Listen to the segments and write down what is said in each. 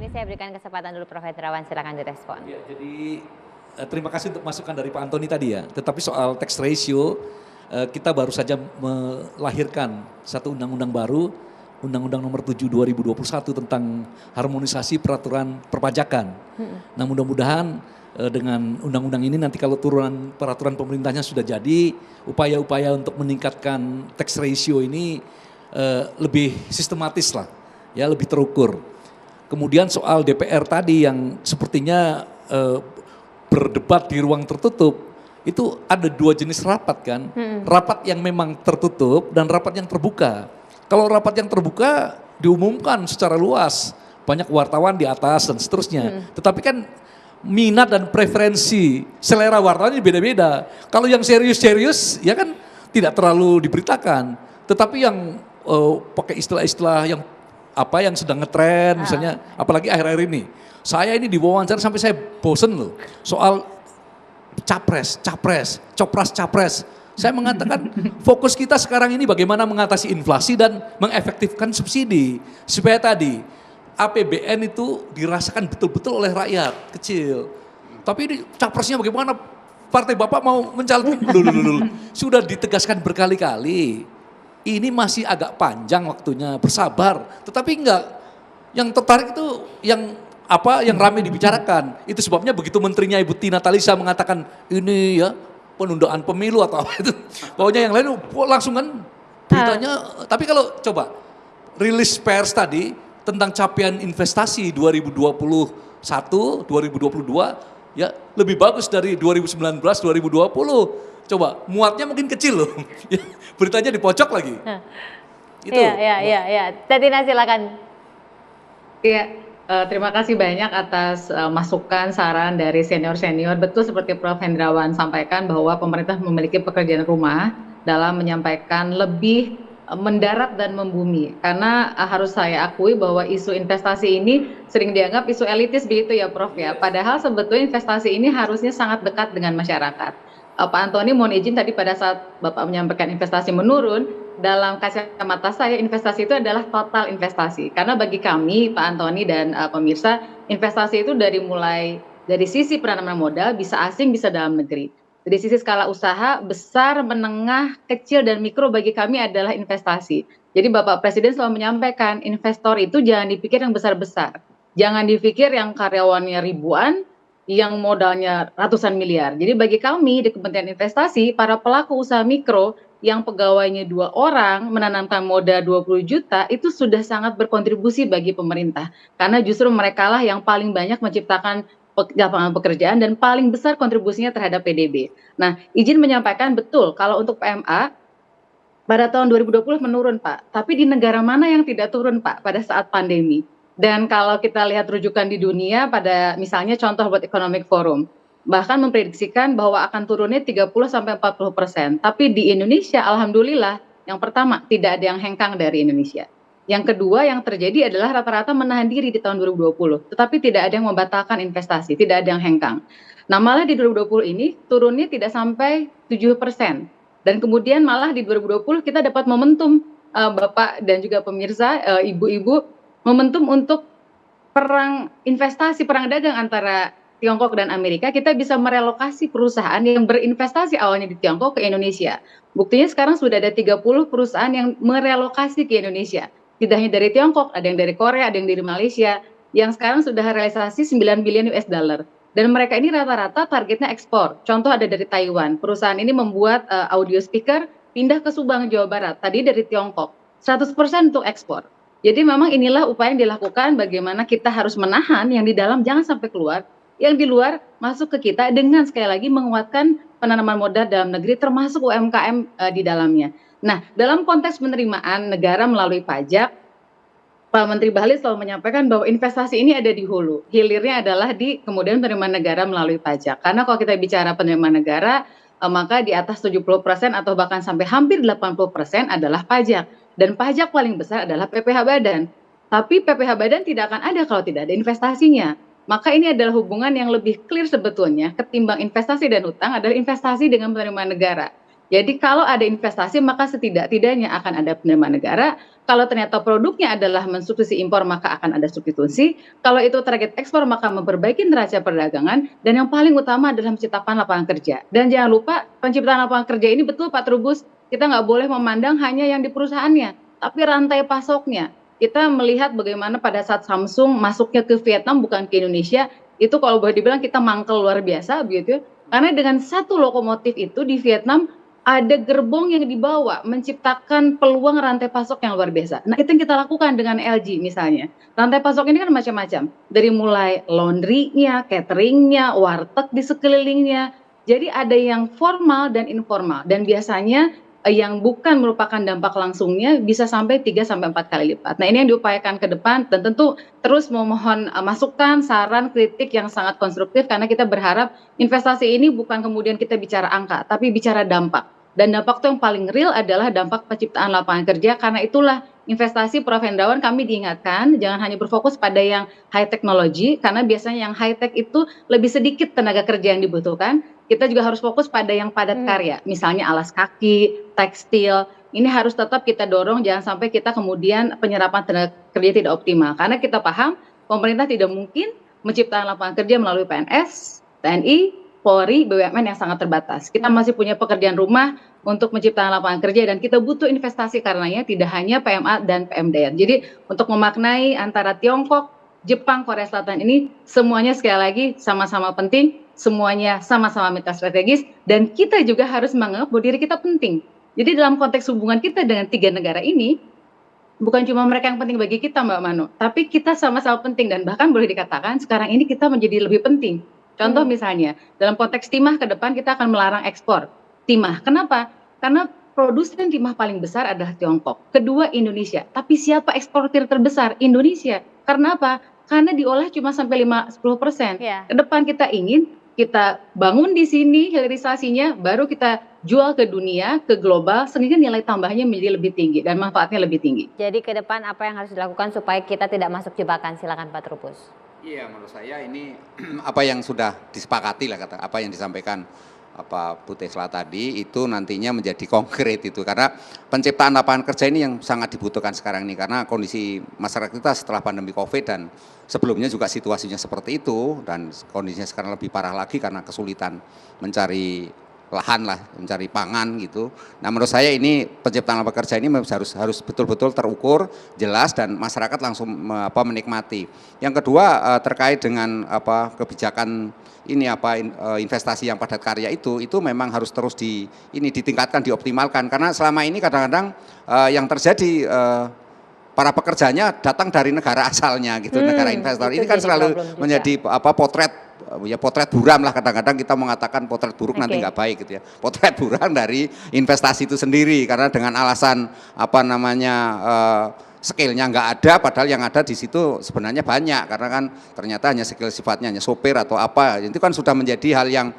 Ini saya berikan kesempatan dulu Prof. Hendrawan, silakan direspon. Ya, jadi terima kasih untuk masukan dari Pak Antoni tadi ya. Tetapi soal tax ratio, kita baru saja melahirkan satu undang-undang baru, Undang-Undang Nomor 7 2021 tentang harmonisasi peraturan perpajakan. Nah, mudah-mudahan dengan undang-undang ini nanti kalau turunan peraturan pemerintahnya sudah jadi, upaya-upaya untuk meningkatkan tax ratio ini lebih sistematis lah, ya lebih terukur. Kemudian soal DPR tadi yang sepertinya berdebat di ruang tertutup, itu ada dua jenis rapat kan, rapat yang memang tertutup dan rapat yang terbuka. Kalau rapat yang terbuka diumumkan secara luas, banyak wartawan di atas dan seterusnya. Tetapi kan minat dan preferensi selera wartawan beda-beda. Kalau yang serius-serius ya kan tidak terlalu diberitakan. Tetapi yang pakai istilah-istilah yang apa yang sedang ngetren misalnya, apalagi akhir-akhir ini. Saya ini diwawancara sampai saya bosen loh soal capres, copras-capres. Saya mengatakan fokus kita sekarang ini bagaimana mengatasi inflasi dan mengefektifkan subsidi. Supaya tadi APBN itu dirasakan betul-betul oleh rakyat kecil. Tapi ini capresnya bagaimana partai Bapak mau mencalonkan? Sudah ditegaskan berkali-kali. Ini masih agak panjang waktunya, bersabar. Tetapi enggak, yang tertarik itu yang ramai dibicarakan. Itu sebabnya begitu menterinya Ibu Tina Talisa mengatakan ini ya penundaan pemilu atau apa itu. Pokoknya yang lain langsung kan beritanya. Tapi kalau coba rilis pers tadi tentang capaian investasi 2021, 2022 ya lebih bagus dari 2019, 2020. Coba muatnya mungkin kecil loh. Beritanya di pojok lagi. Itu. Iya. Tina silakan. Iya. Terima kasih banyak atas masukan, saran dari senior-senior. Betul seperti Prof. Hendrawan sampaikan bahwa pemerintah memiliki pekerjaan rumah dalam menyampaikan lebih mendarat dan membumi. Karena harus saya akui bahwa isu investasi ini sering dianggap isu elitis begitu ya Prof ya. Padahal sebetulnya investasi ini harusnya sangat dekat dengan masyarakat. Pak Antoni mohon izin tadi pada saat Bapak menyampaikan investasi menurun, dalam kacamata saya investasi itu adalah total investasi. Karena bagi kami Pak Antoni dan pemirsa, investasi itu dari sisi penanaman modal bisa asing bisa dalam negeri. Dari sisi skala usaha besar, menengah, kecil dan mikro bagi kami adalah investasi. Jadi Bapak Presiden selalu menyampaikan investor itu jangan dipikir yang besar-besar. Jangan dipikir yang karyawannya ribuan, yang modalnya ratusan miliar. Jadi bagi kami di Kementerian Investasi, para pelaku usaha mikro yang pegawainya 2 orang menanamkan modal 20 juta itu sudah sangat berkontribusi bagi pemerintah. Karena justru mereka lah yang paling banyak menciptakan lapangan pekerjaan dan paling besar kontribusinya terhadap PDB. Nah, izin menyampaikan betul kalau untuk PMA pada tahun 2020 menurun Pak. Tapi di negara mana yang tidak turun Pak pada saat pandemi? Dan kalau kita lihat rujukan di dunia pada misalnya contoh World Economic Forum, bahkan memprediksikan bahwa akan turunnya 30-40%. Tapi di Indonesia alhamdulillah yang pertama tidak ada yang hengkang dari Indonesia. Yang kedua yang terjadi adalah rata-rata menahan diri di tahun 2020. Tetapi tidak ada yang membatalkan investasi, tidak ada yang hengkang. Nah malah di 2020 ini turunnya tidak sampai 7%. Dan kemudian malah di 2020 kita dapat momentum Bapak dan juga pemirsa, ibu-ibu, momentum untuk perang dagang antara Tiongkok dan Amerika. Kita bisa merelokasi perusahaan yang berinvestasi awalnya di Tiongkok ke Indonesia. Buktinya sekarang sudah ada 30 perusahaan yang merelokasi ke Indonesia. Tidak hanya dari Tiongkok, ada yang dari Korea, ada yang dari Malaysia, yang sekarang sudah realisasi 9 billion US dollar. Dan mereka ini rata-rata targetnya ekspor. Contoh ada dari Taiwan. Perusahaan ini membuat audio speaker pindah ke Subang, Jawa Barat. Tadi dari Tiongkok. 100% untuk ekspor. Jadi memang inilah upaya yang dilakukan bagaimana kita harus menahan yang di dalam jangan sampai keluar, yang di luar masuk ke kita dengan sekali lagi menguatkan penanaman modal dalam negeri termasuk UMKM di dalamnya. Nah, dalam konteks penerimaan negara melalui pajak, Pak Menteri Bahlil selalu menyampaikan bahwa investasi ini ada di hulu. Hilirnya adalah di kemudian penerimaan negara melalui pajak. Karena kalau kita bicara penerimaan negara, maka di atas 70% atau bahkan sampai hampir 80% adalah pajak. Dan pajak paling besar adalah PPh Badan. Tapi PPh Badan tidak akan ada kalau tidak ada investasinya. Maka ini adalah hubungan yang lebih clear sebetulnya ketimbang investasi dan utang adalah investasi dengan penerimaan negara. Jadi kalau ada investasi maka setidak-tidaknya akan ada penerimaan negara. Kalau ternyata produknya adalah mensubsidi impor maka akan ada substitusi. Kalau itu target ekspor maka memperbaiki neraca perdagangan. Dan yang paling utama adalah menciptakan lapangan kerja. Dan jangan lupa penciptaan lapangan kerja ini betul Pak Trubus, kita nggak boleh memandang hanya yang di perusahaannya, tapi rantai pasoknya. Kita melihat bagaimana pada saat Samsung masuknya ke Vietnam bukan ke Indonesia, itu kalau boleh dibilang kita mangkel luar biasa begitu. Karena dengan satu lokomotif itu di Vietnam ada gerbong yang dibawa menciptakan peluang rantai pasok yang luar biasa. Nah, itu yang kita lakukan dengan LG misalnya. Rantai pasok ini kan macam-macam. Dari mulai laundry-nya, catering-nya, warteg di sekelilingnya. Jadi ada yang formal dan informal. Dan biasanya yang bukan merupakan dampak langsungnya bisa sampai 3 sampai 4 kali lipat. Nah, ini yang diupayakan ke depan dan tentu terus memohon masukan, saran, kritik yang sangat konstruktif karena kita berharap investasi ini bukan kemudian kita bicara angka, tapi bicara dampak. Dan dampak itu yang paling real adalah dampak penciptaan lapangan kerja. Karena itulah investasi Prof. Hendrawan kami diingatkan jangan hanya berfokus pada yang high technology, karena biasanya yang high tech itu lebih sedikit tenaga kerja yang dibutuhkan. Kita juga harus fokus pada yang padat karya, misalnya alas kaki, tekstil. Ini harus tetap kita dorong, jangan sampai kita kemudian penyerapan tenaga kerja tidak optimal. Karena kita paham pemerintah tidak mungkin menciptakan lapangan kerja melalui PNS, TNI, Polri, BUMN yang sangat terbatas. Kita masih punya pekerjaan rumah untuk menciptakan lapangan kerja dan kita butuh investasi karenanya tidak hanya PMA dan PMDN. Jadi untuk memaknai antara Tiongkok, Jepang, Korea Selatan ini semuanya sekali lagi sama-sama penting, semuanya sama-sama mitra strategis dan kita juga harus menganggap bahwa diri kita penting. Jadi dalam konteks hubungan kita dengan 3 negara ini bukan cuma mereka yang penting bagi kita Mbak Mano, tapi kita sama-sama penting dan bahkan boleh dikatakan sekarang ini kita menjadi lebih penting. Contoh misalnya, dalam konteks timah ke depan kita akan melarang ekspor timah. Kenapa? Karena produsen timah paling besar adalah Tiongkok. Kedua Indonesia. Tapi siapa eksportir terbesar? Indonesia. Karena apa? Karena diolah cuma sampai 5-10%. Ke depan kita ingin kita bangun di sini hilirisasinya, baru kita jual ke dunia, ke global, sehingga nilai tambahnya menjadi lebih tinggi dan manfaatnya lebih tinggi. Jadi ke depan apa yang harus dilakukan supaya kita tidak masuk jebakan? Silakan Pak Trubus. Iya, menurut saya ini apa yang sudah disepakati lah apa yang disampaikan Bu Tesla tadi itu nantinya menjadi konkret itu karena penciptaan lapangan kerja ini yang sangat dibutuhkan sekarang ini karena kondisi masyarakat kita setelah pandemi Covid dan sebelumnya juga situasinya seperti itu dan kondisinya sekarang lebih parah lagi karena kesulitan mencari lahan lah, mencari pangan gitu. Nah menurut saya ini penciptaan lapangan kerja ini harus betul-betul terukur, jelas dan masyarakat langsung menikmati. Yang kedua terkait dengan kebijakan ini investasi yang padat karya itu memang harus terus ditingkatkan, dioptimalkan karena selama ini kadang-kadang yang terjadi para pekerjanya datang dari negara asalnya gitu, negara investor. Ini kan selalu menjadi potret buram lah kadang-kadang kita mengatakan potret buruk nanti nggak baik gitu ya. Potret buram dari investasi itu sendiri karena dengan alasan skillnya nggak ada padahal yang ada di situ sebenarnya banyak karena kan ternyata hanya skill sifatnya hanya sopir atau apa. Itu kan sudah menjadi hal yang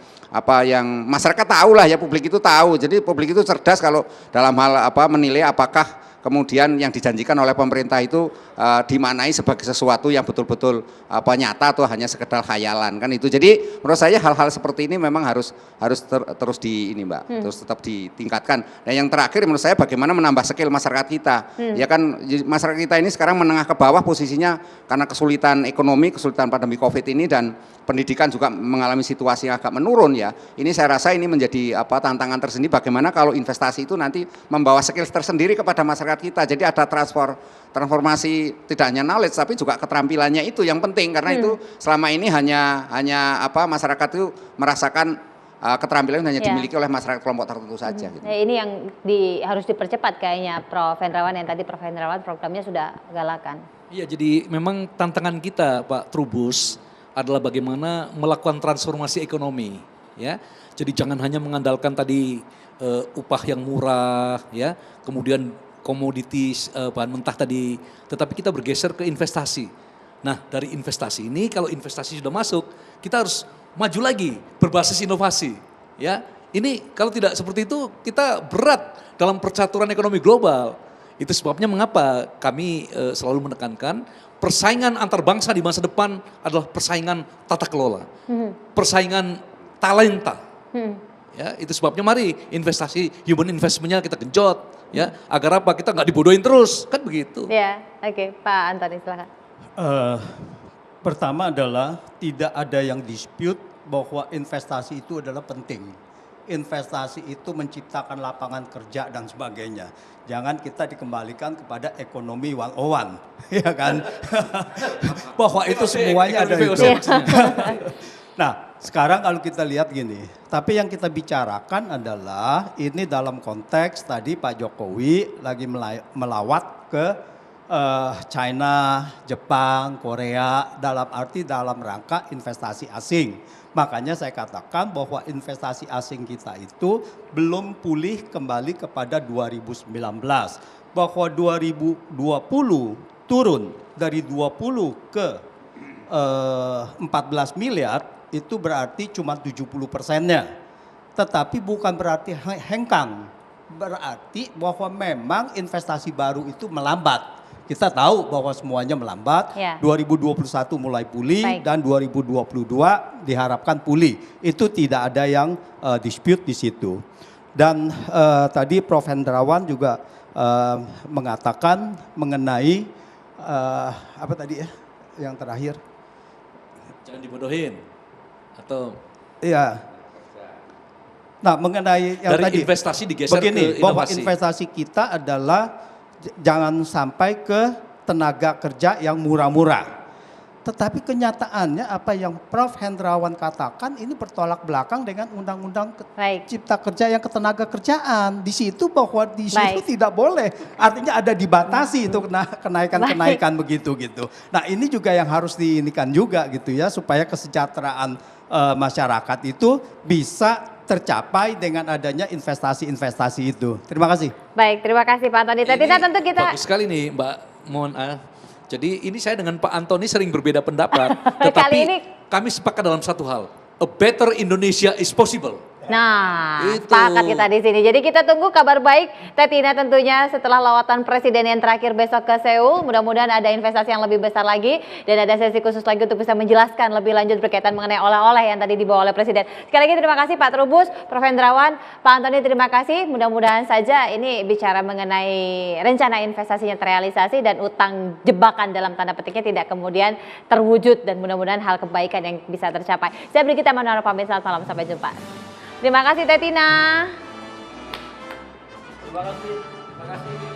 yang masyarakat tahu lah ya, publik itu tahu. Jadi publik itu cerdas kalau dalam hal menilai apakah kemudian yang dijanjikan oleh pemerintah itu dimaknai sebagai sesuatu yang betul-betul nyata atau hanya sekedar khayalan kan itu. Jadi menurut saya hal-hal seperti ini memang harus terus terus tetap ditingkatkan. Dan yang terakhir menurut saya bagaimana menambah skill masyarakat kita. Ya kan masyarakat kita ini sekarang menengah ke bawah posisinya karena kesulitan ekonomi, kesulitan pandemi Covid ini dan pendidikan juga mengalami situasi yang agak menurun ya. Ini saya rasa ini menjadi tantangan tersendiri bagaimana kalau investasi itu nanti membawa skill tersendiri kepada masyarakat kita. Jadi ada transformasi tidak hanya knowledge tapi juga keterampilannya itu yang penting karena itu selama ini hanya masyarakat itu merasakan keterampilan hanya dimiliki oleh masyarakat kelompok tertentu saja. Gitu. Ini yang harus dipercepat kayaknya Prof. Hendrawan yang tadi Prof. Hendrawan programnya sudah galakan. Iya, jadi memang tantangan kita Pak Trubus adalah bagaimana melakukan transformasi ekonomi, ya. Jadi jangan hanya mengandalkan tadi upah yang murah, ya, kemudian komoditis bahan mentah tadi, tetapi kita bergeser ke investasi. Nah dari investasi ini, kalau investasi sudah masuk, kita harus maju lagi berbasis inovasi, ya. Ini kalau tidak seperti itu kita berat dalam percaturan ekonomi global. Itu sebabnya mengapa kami selalu menekankan persaingan antar bangsa di masa depan adalah persaingan tata kelola, persaingan talenta. Ya, itu sebabnya mari investasi human investmentnya kita genjot, ya, agar apa, kita nggak dibodohin terus, kan begitu. Ya, oke, Pak Antoni silakan. Pertama adalah tidak ada yang dispute bahwa investasi itu adalah penting. Investasi itu menciptakan lapangan kerja dan sebagainya. Jangan kita dikembalikan kepada ekonomi 101, ya kan? Bahwa itu semuanya ada itu. Nah, sekarang kalau kita lihat gini, tapi yang kita bicarakan adalah ini dalam konteks tadi Pak Jokowi lagi melawat ke China, Jepang, Korea dalam arti dalam rangka investasi asing. Makanya saya katakan bahwa investasi asing kita itu belum pulih kembali kepada 2019. Bahwa 2020 turun dari 20 ke 14 miliar itu berarti cuma 70%-nya. Tetapi bukan berarti hengkang. Berarti bahwa memang investasi baru itu melambat. Kita tahu bahwa semuanya melambat. Ya. 2021 mulai pulih. Baik. Dan 2022 diharapkan pulih. Itu tidak ada yang dispute di situ. Dan tadi Prof. Hendrawan juga mengatakan mengenai apa tadi ya yang terakhir? Jangan dibodohin. Atau Iya. Nah, mengenai yang dari tadi investasi digeser begini, ke bahwa inovasi. investasi kita adalah jangan sampai ke tenaga kerja yang murah-murah. Tetapi kenyataannya apa yang Prof. Hendrawan katakan ini bertolak belakang dengan Undang-Undang Baik. Cipta Kerja yang ketenaga kerjaan. Di situ bahwa di situ Baik. tidak boleh. Artinya ada dibatasi itu kenaikan-kenaikan begitu gitu. Nah, ini juga yang harus diinikan juga gitu ya supaya kesejahteraan masyarakat itu bisa tercapai dengan adanya investasi-investasi itu. Terima kasih. Baik, terima kasih Pak Antoni. Tadi Ini tentu kita bagus sekali nih Mbak Mona. Jadi ini saya dengan Pak Antoni sering berbeda pendapat, Kali tetapi ini- kami sepakat dalam satu hal, a better Indonesia is possible. Nah, Itu. sepakat kita di sini. Jadi kita tunggu kabar baik Tetina tentunya setelah lawatan presiden yang terakhir besok ke Seoul. Mudah-mudahan ada investasi yang lebih besar lagi dan ada sesi khusus lagi untuk bisa menjelaskan lebih lanjut berkaitan mengenai oleh-oleh yang tadi dibawa oleh presiden. Sekali lagi terima kasih Pak Trubus, Prof. Hendrawan, Pak Antoni terima kasih. Mudah-mudahan saja ini bicara mengenai rencana investasinya terrealisasi dan utang jebakan dalam tanda petiknya tidak kemudian terwujud dan mudah-mudahan hal kebaikan yang bisa tercapai. Saya Brigita Manuara pamit, selamat malam, sampai jumpa. Terima kasih Tetina. Terima kasih.